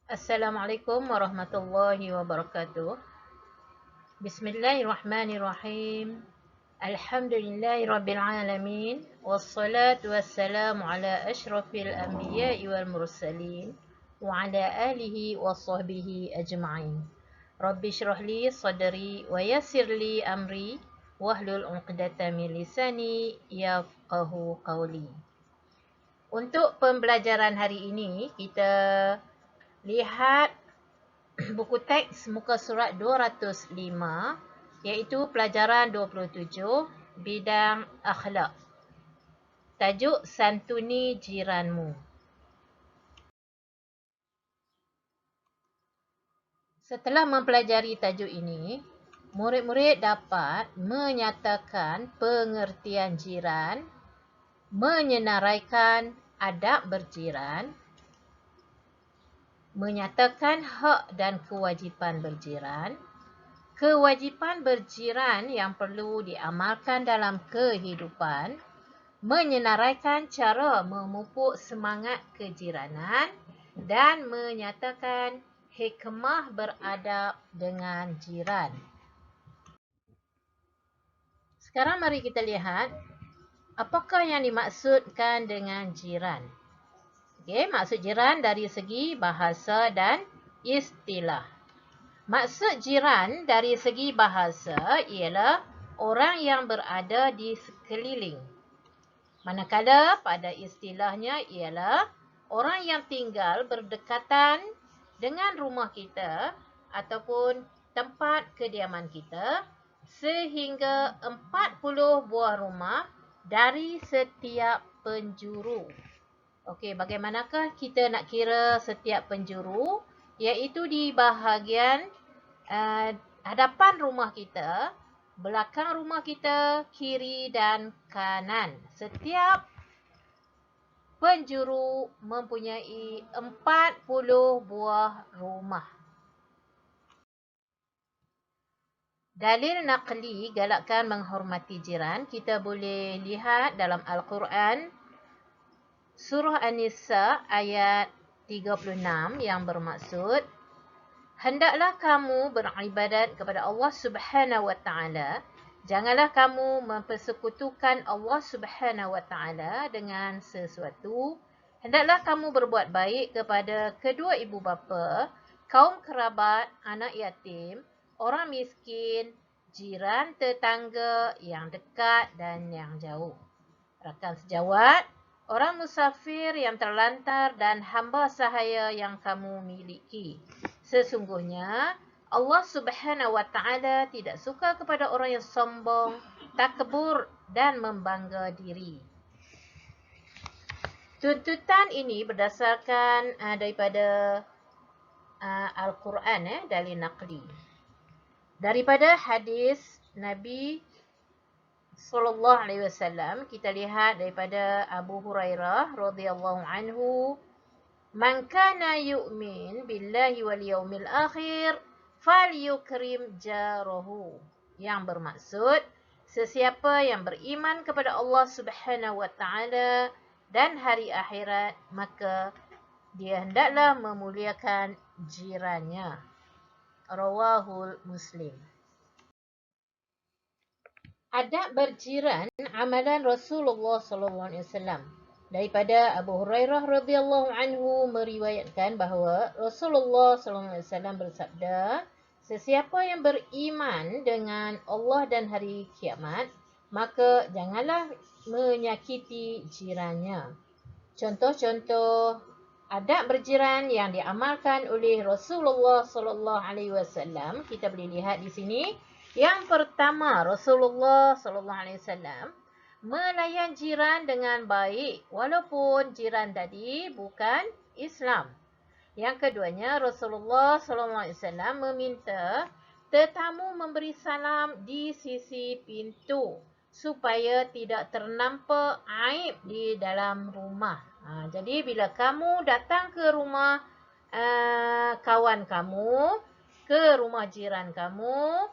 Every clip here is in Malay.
Assalamualaikum warahmatullahi wabarakatuh. Bismillahirrahmanirrahim. Alhamdulillahirabbil alamin wassalatu wassalamu ala asyrafil anbiya'i wal mursalin wa ala alihi wa sahbihi ajma'in. Rabbi shrah li sadri wa yassir li amri wahlul 'uqdatam min lisani yafqahu qawli. Untuk pembelajaran hari ini kita lihat buku teks muka surat 205 iaitu pelajaran 27 bidang akhlak. Tajuk Santuni Jiranmu. Setelah mempelajari tajuk ini, murid-murid dapat menyatakan pengertian jiran, menyenaraikan adab berjiran, menyatakan hak dan kewajipan berjiran, kewajipan berjiran yang perlu diamalkan dalam kehidupan, menyenaraikan cara memupuk semangat kejiranan dan menyatakan hikmah beradab dengan jiran. Sekarang mari kita lihat apakah yang dimaksudkan dengan jiran. Okey, maksud jiran dari segi bahasa dan istilah. Maksud jiran dari segi bahasa ialah orang yang berada di sekeliling. Manakala pada istilahnya ialah orang yang tinggal berdekatan dengan rumah kita ataupun tempat kediaman kita sehingga 40 buah rumah dari setiap penjuru. Okey, bagaimanakah kita nak kira setiap penjuru? Iaitu di bahagian hadapan rumah kita, belakang rumah kita, kiri dan kanan. Setiap penjuru mempunyai 40 buah rumah. Dalil naqli galakkan menghormati jiran kita boleh lihat dalam Al-Quran Surah An-Nisa ayat 36 yang bermaksud, hendaklah kamu beribadat kepada Allah Subhanahu wa taala. Janganlah kamu mempersekutukan Allah Subhanahu wa taala dengan sesuatu. Hendaklah kamu berbuat baik kepada kedua ibu bapa, kaum kerabat, anak yatim, orang miskin, jiran tetangga yang dekat dan yang jauh, rakan sejawat, orang musafir yang terlantar dan hamba sahaya yang kamu miliki. Sesungguhnya Allah Subhanahu wa taala tidak suka kepada orang yang sombong, takbur dan membangga diri. Tuntutan ini berdasarkan daripada Al-Quran, dalil naqli. Daripada hadis Nabi sallallahu alaihi wasallam, kita lihat daripada Abu Hurairah radhiyallahu anhu, man kana yu'min billahi wal yaumil akhir falyukrim jarahu, yang bermaksud sesiapa yang beriman kepada Allah Subhanahu wa taala dan hari akhirat, maka dia hendaklah memuliakan jirannya. Rawahul Muslim. Adab berjiran amalan Rasulullah sallallahu alaihi wasallam. Daripada Abu Hurairah radhiyallahu anhu meriwayatkan bahawa Rasulullah sallallahu alaihi wasallam bersabda, sesiapa yang beriman dengan Allah dan hari kiamat, maka janganlah menyakiti jirannya. Contoh-contoh adab berjiran yang diamalkan oleh Rasulullah sallallahu alaihi wasallam kita boleh lihat di sini. Yang pertama, Rasulullah sallallahu alaihi wasallam melayan jiran dengan baik walaupun jiran tadi bukan Islam. Yang keduanya, Rasulullah sallallahu alaihi wasallam meminta tetamu memberi salam di sisi pintu supaya tidak ternampak aib di dalam rumah. Jadi bila kamu datang ke rumah kawan kamu, ke rumah jiran kamu,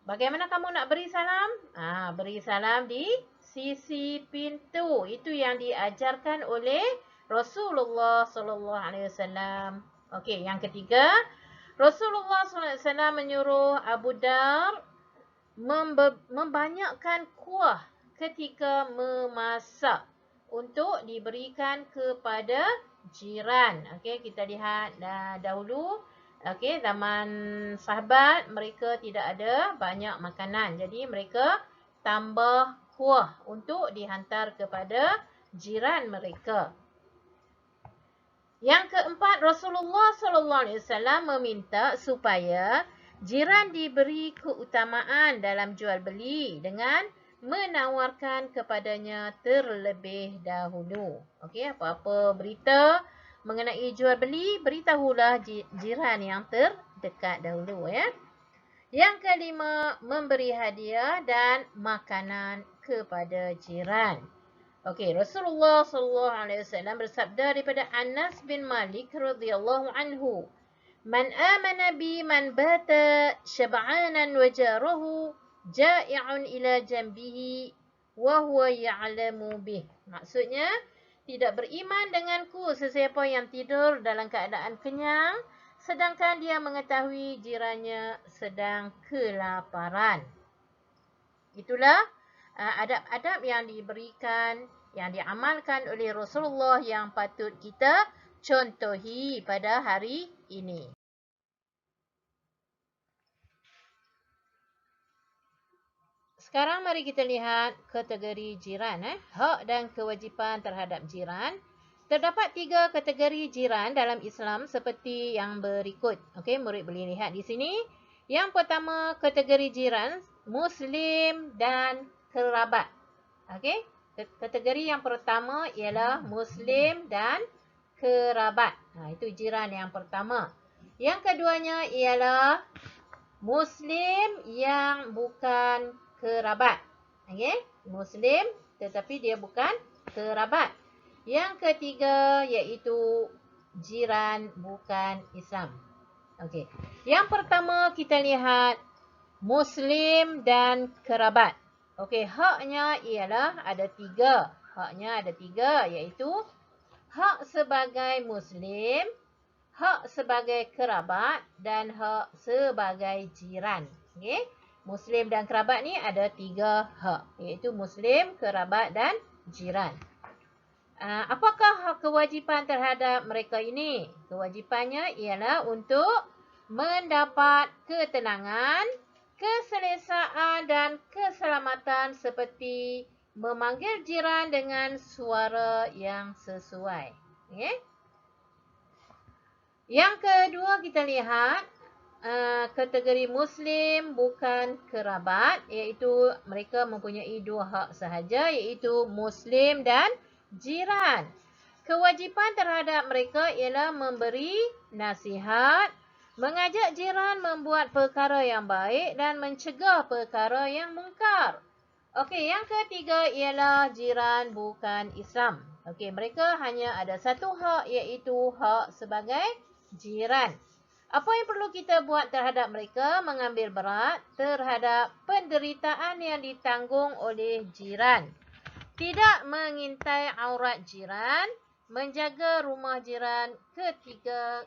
bagaimana kamu nak beri salam? Beri salam di sisi pintu. Itu yang diajarkan oleh Rasulullah sallallahu alaihi wasallam. Okey, yang ketiga, Rasulullah SAW menyuruh Abu Dar membanyakkan kuah ketika memasak untuk diberikan kepada jiran. Okey, kita lihat dahulu, okey, zaman sahabat mereka tidak ada banyak makanan. Jadi mereka tambah kuah untuk dihantar kepada jiran mereka. Yang keempat, Rasulullah SAW meminta supaya jiran diberi keutamaan dalam jual beli dengan menawarkan kepadanya terlebih dahulu. Okey, apa-apa berita mengenai jual beli, beritahulah jiran yang terdekat dahulu ya. Yang kelima, memberi hadiah dan makanan kepada jiran. Okey, Rasulullah SAW bersabda daripada Anas bin Malik radhiyallahu anhu, "Man amana bi man bata syab'anan wa jarahu ja'i'un ila janbihi wa huwa ya'lamu bih." Maksudnya, tidak beriman denganku sesiapa yang tidur dalam keadaan kenyang sedangkan dia mengetahui jirannya sedang kelaparan. Itulah adab-adab yang diberikan, yang diamalkan oleh Rasulullah yang patut kita contohi pada hari ini. Sekarang mari kita lihat kategori jiran. Hak dan kewajipan terhadap jiran. Terdapat 3 kategori jiran dalam Islam seperti yang berikut. Okey, murid boleh lihat di sini. Yang pertama, kategori jiran Muslim dan kerabat. Okey, kategori yang pertama ialah Muslim dan kerabat. Itu jiran yang pertama. Yang keduanya ialah Muslim yang bukan kerabat. Okey, Muslim tetapi dia bukan kerabat. Yang ketiga iaitu jiran bukan Islam. Okey. Yang pertama kita lihat Muslim dan kerabat. Okey, haknya ialah ada 3. Haknya ada 3 iaitu hak sebagai Muslim, hak sebagai kerabat dan hak sebagai jiran. Okey. Muslim dan kerabat ni ada 3 hak, iaitu Muslim, kerabat dan jiran. Apakah kewajipan terhadap mereka ini? Kewajipannya ialah untuk mendapat ketenangan, keselesaan dan keselamatan seperti memanggil jiran dengan suara yang sesuai. Okay? Yang kedua kita lihat kategori Muslim bukan kerabat, iaitu mereka mempunyai 2 hak sahaja, iaitu Muslim dan jiran. Kewajipan terhadap mereka ialah memberi nasihat, mengajak jiran membuat perkara yang baik dan mencegah perkara yang mungkar. Okey, yang ketiga ialah jiran bukan Islam. Okey, mereka hanya ada 1 hak, iaitu hak sebagai jiran. Apa yang perlu kita buat terhadap mereka? Mengambil berat terhadap penderitaan yang ditanggung oleh jiran. Tidak mengintai aurat jiran, menjaga rumah jiran ketika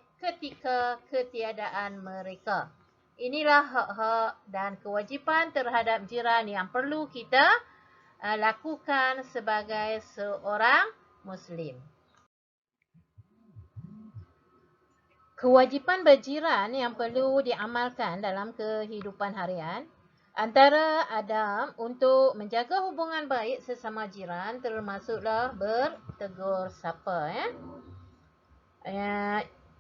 ketiadaan mereka. Inilah hak-hak dan kewajipan terhadap jiran yang perlu kita lakukan sebagai seorang Muslim. Kewajipan berjiran yang perlu diamalkan dalam kehidupan harian. Antara adab untuk menjaga hubungan baik sesama jiran termasuklah bertegur sapa.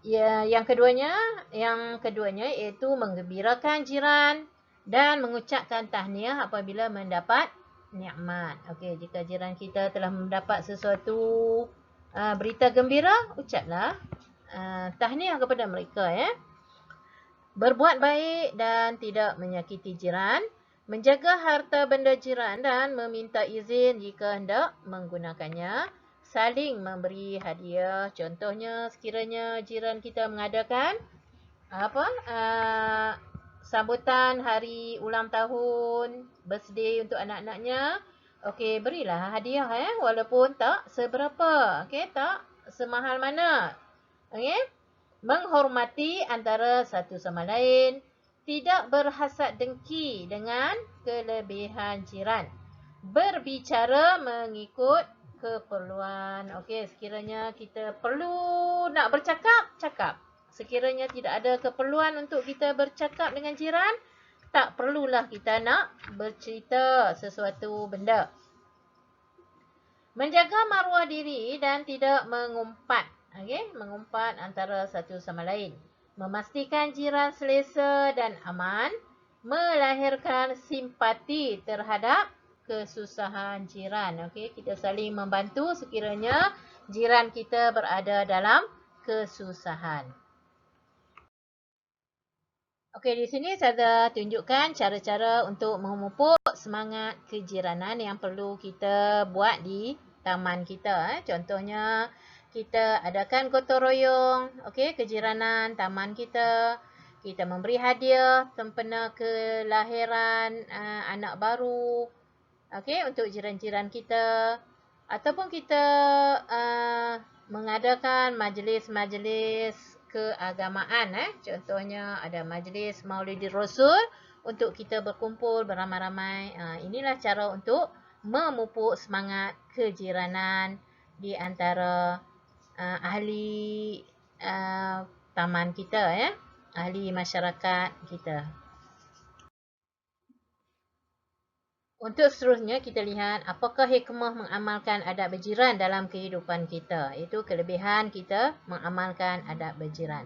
Yang keduanya iaitu menggembirakan jiran dan mengucapkan tahniah apabila mendapat nikmat. Okey, jika jiran kita telah mendapat sesuatu berita gembira, ucaplah tahniah kepada mereka Berbuat baik dan tidak menyakiti jiran, menjaga harta benda jiran dan meminta izin jika hendak menggunakannya, saling memberi hadiah. Contohnya, sekiranya jiran kita mengadakan sambutan hari ulang tahun, birthday untuk anak-anaknya, okey, berilah hadiah walaupun tak seberapa, okey, tak semahal mana. Okey? menghormati antara satu sama lain, tidak berhasad dengki dengan kelebihan jiran, berbicara mengikut keperluan. Okey, sekiranya kita perlu nak bercakap, cakap. Sekiranya tidak ada keperluan untuk kita bercakap dengan jiran, tak perlulah kita nak bercerita sesuatu benda. Menjaga maruah diri dan tidak mengumpat. Okey, mengumpat antara satu sama lain. Memastikan jiran selesa dan aman. Melahirkan simpati terhadap kesusahan jiran. Okey, kita saling membantu sekiranya jiran kita berada dalam kesusahan. Okey, di sini saya tunjukkan cara-cara untuk memupuk semangat kejiranan yang perlu kita buat di taman kita. Contohnya, kita adakan gotong royong, okey, kejiranan taman kita. Kita memberi hadiah sempena kelahiran anak baru, okey, untuk jiran-jiran kita. Ataupun kita mengadakan majlis-majlis keagamaan. Contohnya ada majlis Maulidir Rasul untuk kita berkumpul beramai-ramai. Inilah cara untuk memupuk semangat kejiranan di antara ahli taman kita, ahli masyarakat kita. Untuk seterusnya kita lihat apakah hikmah mengamalkan adab berjiran dalam kehidupan kita. Itu kelebihan kita mengamalkan adab berjiran.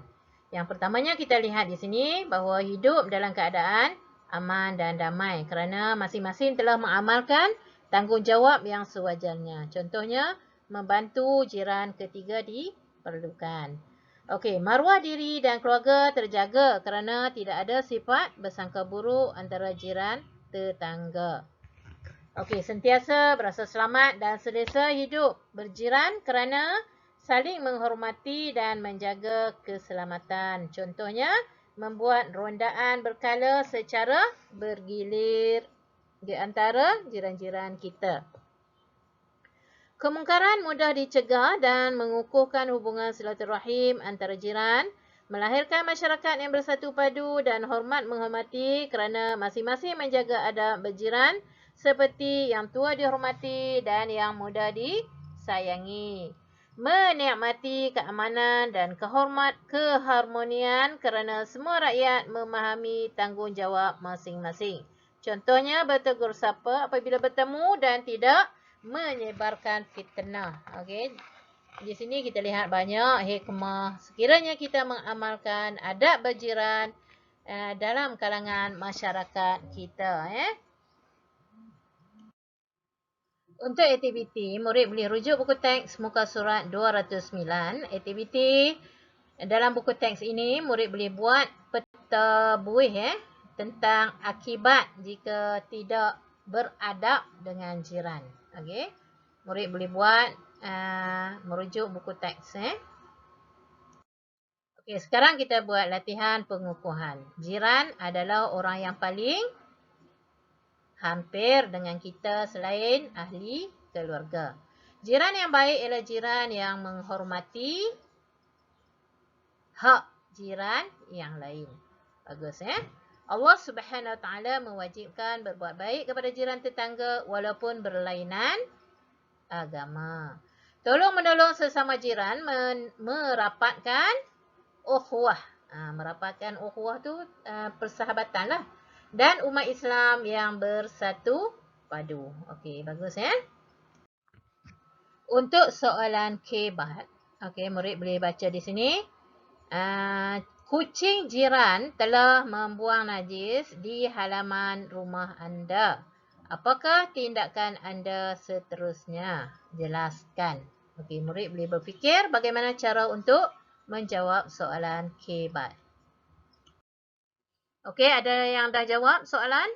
Yang pertamanya kita lihat di sini bahawa hidup dalam keadaan aman dan damai kerana masing-masing telah mengamalkan tanggungjawab yang sewajarnya. Contohnya, membantu jiran ketiga diperlukan. Okey, maruah diri dan keluarga terjaga kerana tidak ada sifat bersangka buruk antara jiran tetangga. Okey, sentiasa berasa selamat dan selesa hidup berjiran kerana saling menghormati dan menjaga keselamatan. Contohnya, membuat rondaan berkala secara bergilir di antara jiran-jiran kita. Kemungkaran mudah dicegah dan mengukuhkan hubungan silaturahim antara jiran, melahirkan masyarakat yang bersatu padu dan hormat menghormati kerana masing-masing menjaga adab berjiran seperti yang tua dihormati dan yang muda disayangi. Menikmati keamanan dan keharmonian kerana semua rakyat memahami tanggungjawab masing-masing. Contohnya, bertegur sapa apabila bertemu dan tidak menyebarkan fitnah. Okey. Di sini kita lihat banyak hikmah sekiranya kita mengamalkan adab berjiran dalam kalangan masyarakat kita. Untuk aktiviti, murid boleh rujuk buku teks muka surat 209. Aktiviti dalam buku teks ini, murid boleh buat peta buih tentang akibat jika tidak beradab dengan jiran. Okey. Murid boleh buat merujuk buku teks. Okey, sekarang kita buat latihan pengukuhan. Jiran adalah orang yang paling hampir dengan kita selain ahli keluarga. Jiran yang baik ialah jiran yang menghormati hak jiran yang lain. Bagus Allah Subhanahu Wa Taala mewajibkan berbuat baik kepada jiran tetangga walaupun berlainan agama. Tolong menolong sesama jiran merapatkan ukhuwah. Merapatkan ukhuwah tu persahabatan lah. Dan umat Islam yang bersatu padu. Okey, bagus Untuk soalan kebat. Okey, murid boleh baca di sini. Kucing jiran telah membuang najis di halaman rumah anda. Apakah tindakan anda seterusnya? Jelaskan. Okey, murid boleh berfikir bagaimana cara untuk menjawab soalan kebat. Okey, ada yang dah jawab soalan?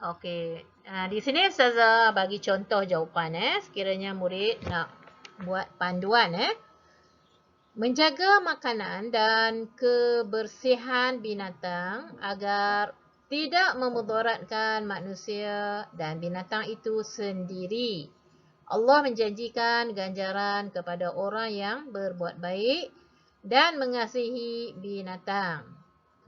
Okey, di sini Ustazah bagi contoh jawapan sekiranya murid nak buat panduan Menjaga makanan dan kebersihan binatang agar tidak memudaratkan manusia dan binatang itu sendiri. Allah menjanjikan ganjaran kepada orang yang berbuat baik dan mengasihi binatang.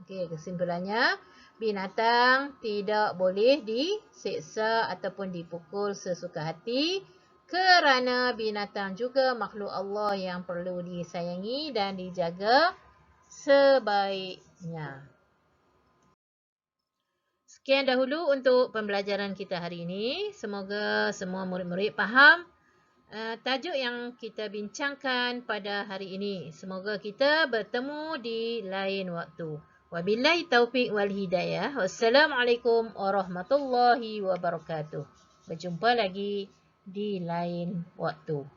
Okey, kesimpulannya, binatang tidak boleh disiksa ataupun dipukul sesuka hati kerana binatang juga makhluk Allah yang perlu disayangi dan dijaga sebaiknya. Sekian dahulu untuk pembelajaran kita hari ini. Semoga semua murid-murid faham tajuk yang kita bincangkan pada hari ini. Semoga kita bertemu di lain waktu. Wabillahi taufiq wal hidayah. Wassalamualaikum warahmatullahi wabarakatuh. Berjumpa lagi di lain waktu.